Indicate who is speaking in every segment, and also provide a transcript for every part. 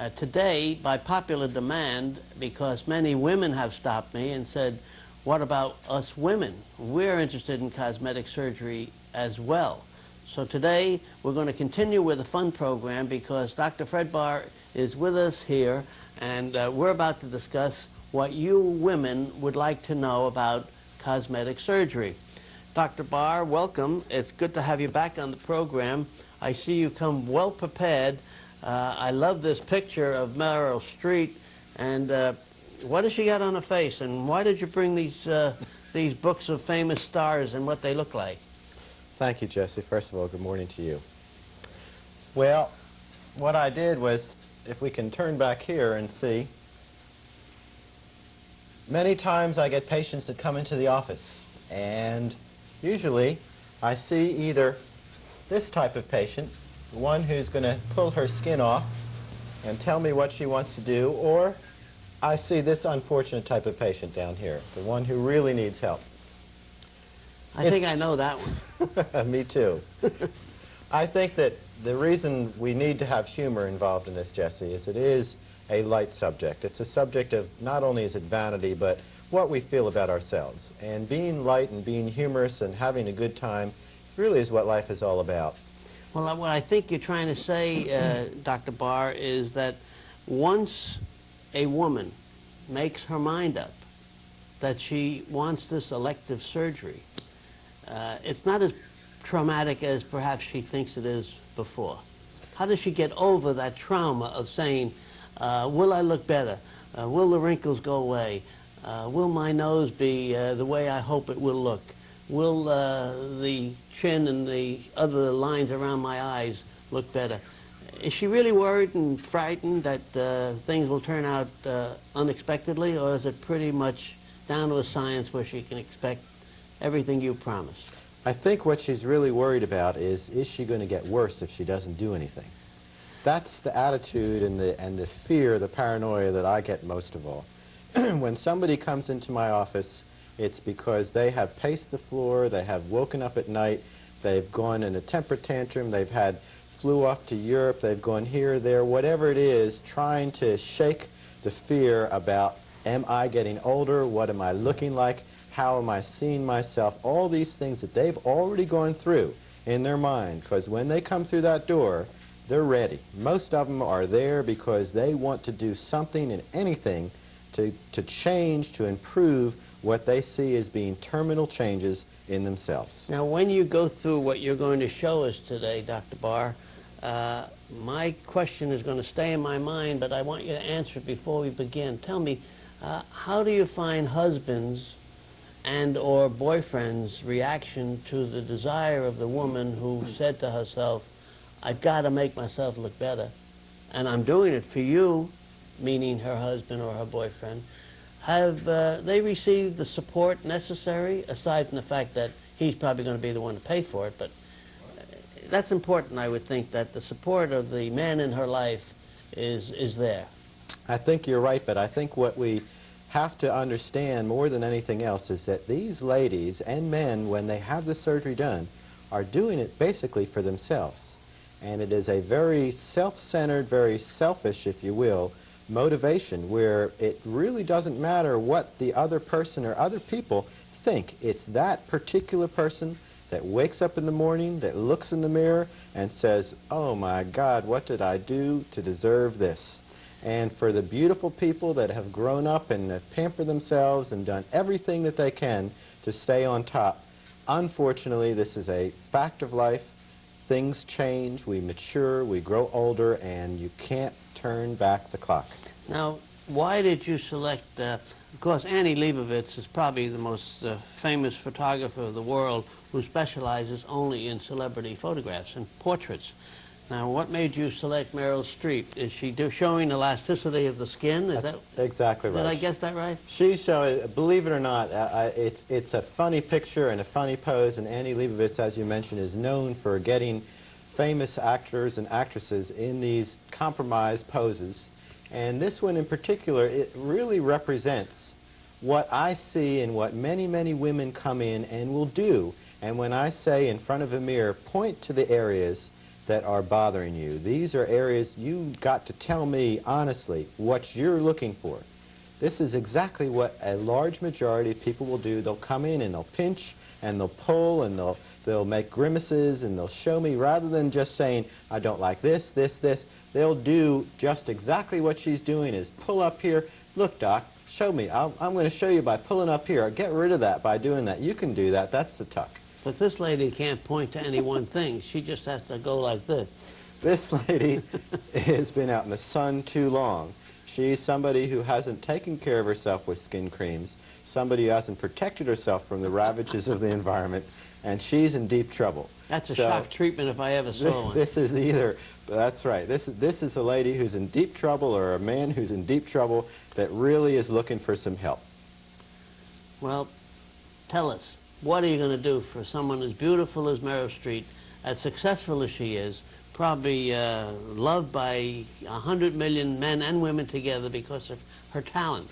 Speaker 1: Today, by popular demand, because many women have stopped me and said, what about us women? We're interested in cosmetic surgery as well. So today, we're going to continue with a fun program because Dr. Fred Barr is with us here, and we're about to discuss what you women would like to know about cosmetic surgery. Dr. Barr, welcome. It's good to have you back on the program. I see you come well prepared. I love this picture of Meryl Streep, and what does she got on her face, and why did you bring these books of famous stars and what they look like?
Speaker 2: Thank you, Jesse. First of all, good morning to you. Well, what I did was, if we can turn back here and see, many times I get patients that come into the office, and usually I see either this type of patient, one who's going to pull her skin off and tell me what she wants to do, or I see this unfortunate type of patient down here, the one who really needs help.
Speaker 1: I think I know that one.
Speaker 2: Me too. I think that the reason we need to have humor involved in this, Jesse, is it is a light subject. It's a subject of not only is it vanity, but what we feel about ourselves. And being light and being humorous and having a good time really is what life is all about.
Speaker 1: Well, what I think you're trying to say, Dr. Barr, is that once a woman makes her mind up that she wants this elective surgery, it's not as traumatic as perhaps she thinks it is before. How does she get over that trauma of saying, will I look better? Will the wrinkles go away? Will my nose be the way I hope it will look? Will the chin and the other lines around my eyes look better? Is she really worried and frightened that things will turn out unexpectedly, or is it pretty much down to a science where she can expect everything you promised?
Speaker 2: I think what she's really worried about is she going to get worse if she doesn't do anything? That's the attitude and the fear, the paranoia that I get most of all. When somebody comes into my office, it's because they have paced the floor, they have woken up at night, they've gone in a temper tantrum, flew off to Europe, they've gone here, there, whatever it is, trying to shake the fear about, am I getting older, what am I looking like, how am I seeing myself, all these things that they've already gone through in their mind, because when they come through that door, they're ready. Most of them are there because they want to do something and anything to change, to improve what they see as being terminal changes in themselves.
Speaker 1: Now, when you go through what you're going to show us today, Dr. Barr, my question is going to stay in my mind, but I want you to answer it before we begin. Tell me, how do you find husbands and or boyfriends' reaction to the desire of the woman who said to herself, I've got to make myself look better, and I'm doing it for you, meaning her husband or her boyfriend? Have they received the support necessary, aside from the fact that he's probably going to be the one to pay for it? But that's important, I would think, that the support of the man in her life is there.
Speaker 2: I think you're right, but I think what we have to understand more than anything else is that these ladies and men, when they have the surgery done, are doing it basically for themselves. And it is a very self-centered, very selfish, if you will, motivation where it really doesn't matter what the other person or other people think. It's that particular person that wakes up in the morning, that looks in the mirror and says, oh my God, what did I do to deserve this? And for the beautiful people that have grown up and have pampered themselves and done everything that they can to stay on top, unfortunately, this is a fact of life. Things change, we mature, we grow older, and you can't turn back the clock.
Speaker 1: Now, why did you select, of course, Annie Leibovitz is probably the most famous photographer of the world who specializes only in celebrity photographs and portraits. Now, what made you select Meryl Streep? Is she showing elasticity of the skin? Is
Speaker 2: That's
Speaker 1: that
Speaker 2: exactly right?
Speaker 1: Did I guess that right?
Speaker 2: She's showing, believe it or not, it's a funny picture and a funny pose, and Annie Leibovitz, as you mentioned, is known for getting famous actors and actresses in these compromised poses. And this one in particular, it really represents what I see and what many, many women come in and will do. And when I say in front of a mirror, point to the areas that are bothering you. These are areas you got to tell me honestly what you're looking for. This is exactly what a large majority of people will do. They'll come in and they'll pinch and they'll pull and they'll make grimaces and they'll show me, rather than just saying, I don't like this, this, this. They'll do just exactly what she's doing, is pull up here. Look, Doc, show me. I'm going to show you by pulling up here. Get rid of that by doing that. You can do that. That's the tuck.
Speaker 1: But this lady can't point to any one thing. She just has to go like this.
Speaker 2: This lady has been out in the sun too long. She's somebody who hasn't taken care of herself with skin creams, somebody who hasn't protected herself from the ravages of the environment, and she's in deep trouble.
Speaker 1: That's a shock treatment if I ever saw one.
Speaker 2: This is either, that's right, this is a lady who's in deep trouble, or a man who's in deep trouble that really is looking for some help.
Speaker 1: Well, tell us, what are you going to do for someone as beautiful as Meryl Streep, as successful as she is, probably loved by 100 million men and women together because of her talent?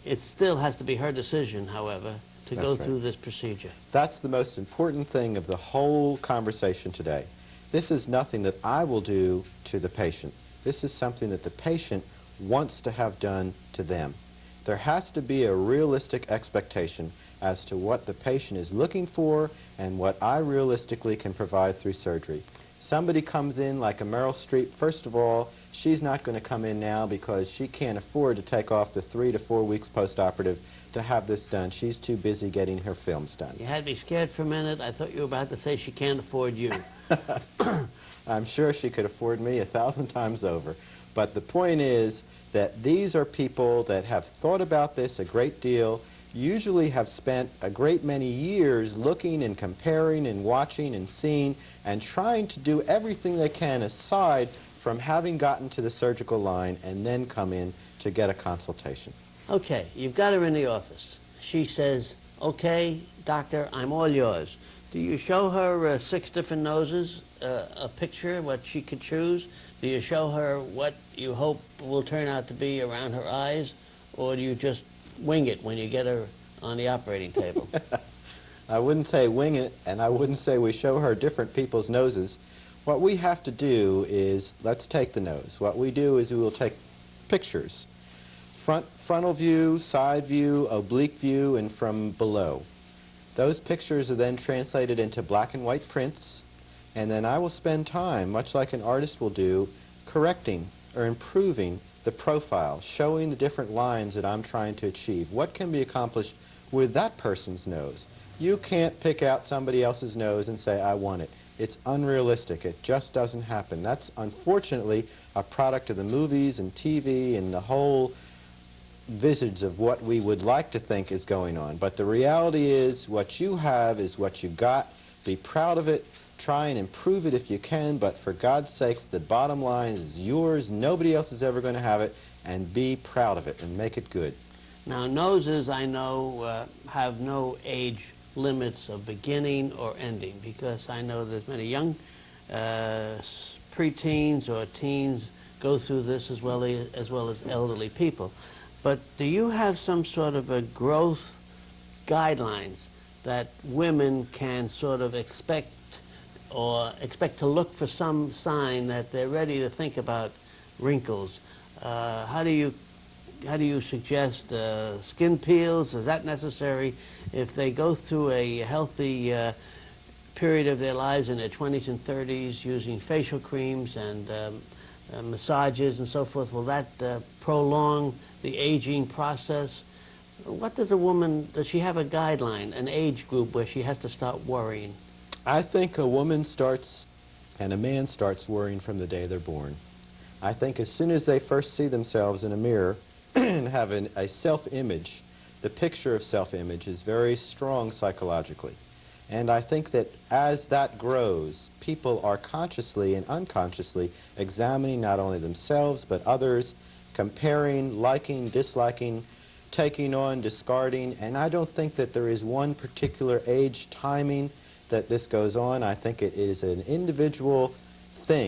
Speaker 1: It still has to be her decision, however, to go through this procedure.
Speaker 2: That's the most important thing of the whole conversation today. This is nothing that I will do to the patient. This is something that the patient wants to have done to them. There has to be a realistic expectation as to what the patient is looking for and what I realistically can provide through surgery. Somebody comes in like a Meryl Streep, first of all, she's not going to come in now because she can't afford to take off the 3 to 4 weeks post-operative to have this done. She's too busy getting her films done.
Speaker 1: You had me scared for a minute. I thought you were about to say she can't afford you.
Speaker 2: I'm sure she could afford me 1,000 times over. But the point is that these are people that have thought about this a great deal, usually have spent a great many years looking and comparing and watching and seeing and trying to do everything they can aside from having gotten to the surgical line and then come in to get a consultation.
Speaker 1: Okay, you've got her in the office. She says, okay, doctor, I'm all yours. Do you show her 6 different noses, a picture, what she could choose? Do you show her what you hope will turn out to be around her eyes? Or do you just wing it when you get her on the operating table?
Speaker 2: I wouldn't say wing it, and I wouldn't say we show her different people's noses. What we have to do is, let's take the nose. What we do is we will take pictures. Frontal view, side view, oblique view, and from below. Those pictures are then translated into black and white prints, and then I will spend time, much like an artist will do, correcting or improving the profile, showing the different lines that I'm trying to achieve. What can be accomplished with that person's nose? You can't pick out somebody else's nose and say, I want it. It's unrealistic. It just doesn't happen. That's unfortunately a product of the movies and TV and the whole visage of what we would like to think is going on. But the reality is what you have is what you got. Be proud of it. Try and improve it if you can, but for God's sakes, the bottom line is yours. Nobody else is ever going to have it, and be proud of it and make it good.
Speaker 1: Now, noses, I know, have no age limits of beginning or ending, because I know there's many young preteens or teens go through this as well as elderly people. But do you have some sort of a growth guidelines that women can sort of expect to look for some sign that they're ready to think about wrinkles? How do you suggest skin peels? Is that necessary if they go through a healthy period of their lives in their 20s and 30s using facial creams and massages and so forth? Will that prolong the aging process? What does does she have a guideline, an age group where she has to start worrying?
Speaker 2: I think a woman starts and a man starts worrying from the day they're born. I think as soon as they first see themselves in a mirror and have a self-image, the picture of self-image is very strong psychologically. And I think that as that grows, people are consciously and unconsciously examining not only themselves but others, comparing, liking, disliking, taking on, discarding, and I don't think that there is one particular age timing that this goes on. I think it is an individual thing.